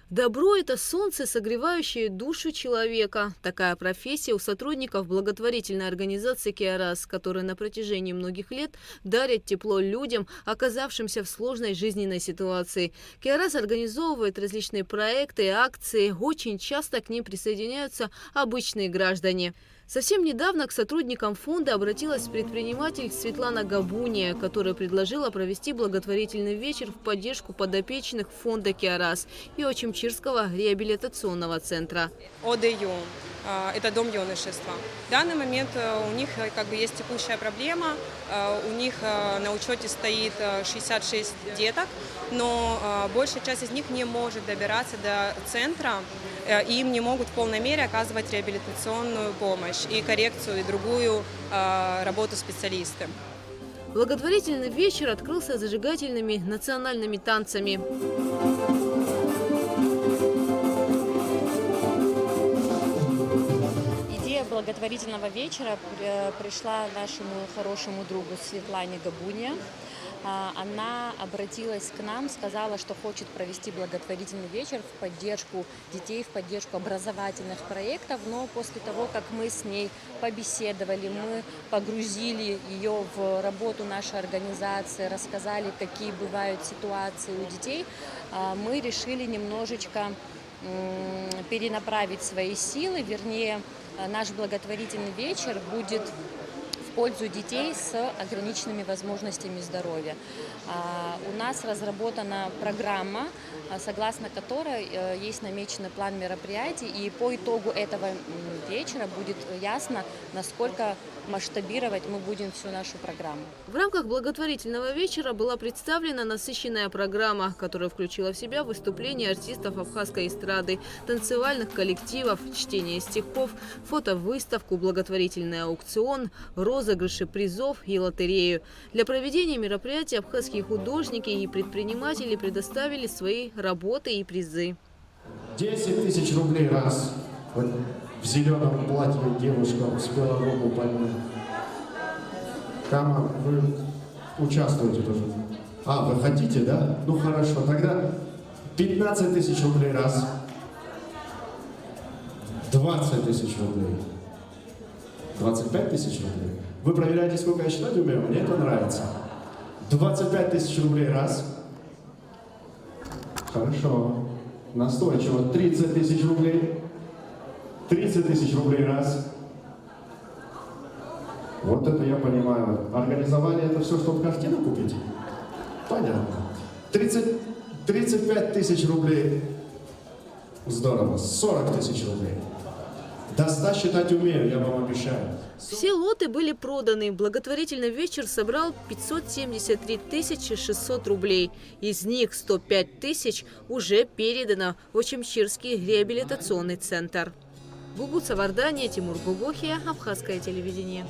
Добро – это солнце, согревающее душу человека. Такая профессия у сотрудников благотворительной организации «Киарас», которая на протяжении многих лет дарит тепло людям, оказавшимся в сложной жизненной ситуации. «Киарас» организовывает различные проекты и акции. Очень часто к ним присоединяются обычные граждане. Совсем недавно к сотрудникам фонда обратилась предприниматель Светлана Габуния, которая предложила провести благотворительный вечер в поддержку подопечных фонда «Киарас» и Очимчирского реабилитационного центра. ОДЮ – это дом юношества. В данный момент у них есть текущая проблема. У них на учете стоит 66 деток, но большая часть из них не может добираться до центра, и им не могут в полной мере оказывать реабилитационную помощь и коррекцию, и другую работу специалисты. Благотворительный вечер открылся зажигательными национальными танцами. Идея благотворительного вечера пришла нашему хорошему другу Светлане Габуния. Она обратилась к нам, сказала, что хочет провести благотворительный вечер в поддержку детей, в поддержку образовательных проектов. Но после того, как мы с ней побеседовали, мы погрузили ее в работу нашей организации, рассказали, какие бывают ситуации у детей, мы решили немножечко перенаправить свои силы, вернее, наш благотворительный вечер будет в пользу детей с ограниченными возможностями здоровья. У нас разработана программа, согласно которой есть намеченный план мероприятий, и по итогу этого вечера будет ясно, насколько масштабировать мы будем всю нашу программу. В рамках благотворительного вечера была представлена насыщенная программа, которая включила в себя выступления артистов абхазской эстрады, танцевальных коллективов, чтение стихов, фотовыставку, благотворительный аукцион, розыгрыши призов и лотерею. Для проведения мероприятия абхазские художники и предприниматели предоставили свои работы и призы. 10 тысяч рублей раз. Вот в зеленом платье девушка успела руку поднять. Кама, вы участвуете тоже? Вы хотите, да? Ну хорошо, тогда 15 тысяч рублей раз. 20 тысяч рублей. 25 тысяч рублей. Вы проверяете, сколько я считать умею? Мне это нравится. 25 тысяч рублей раз. Хорошо. Настойчиво. 30 тысяч рублей. 30 тысяч рублей раз. Вот это я понимаю. Организовали это все, чтобы картину купить? Понятно. 35 тысяч рублей. Здорово. 40 тысяч рублей. До 100 считать умею, я вам обещаю. Все лоты были проданы. Благотворительный вечер собрал 573 600 рублей. Из них 105 тысяч уже передано в Очимчирский реабилитационный центр. Гугут Савардания, Тимур Гугохия, Абхазское телевидение.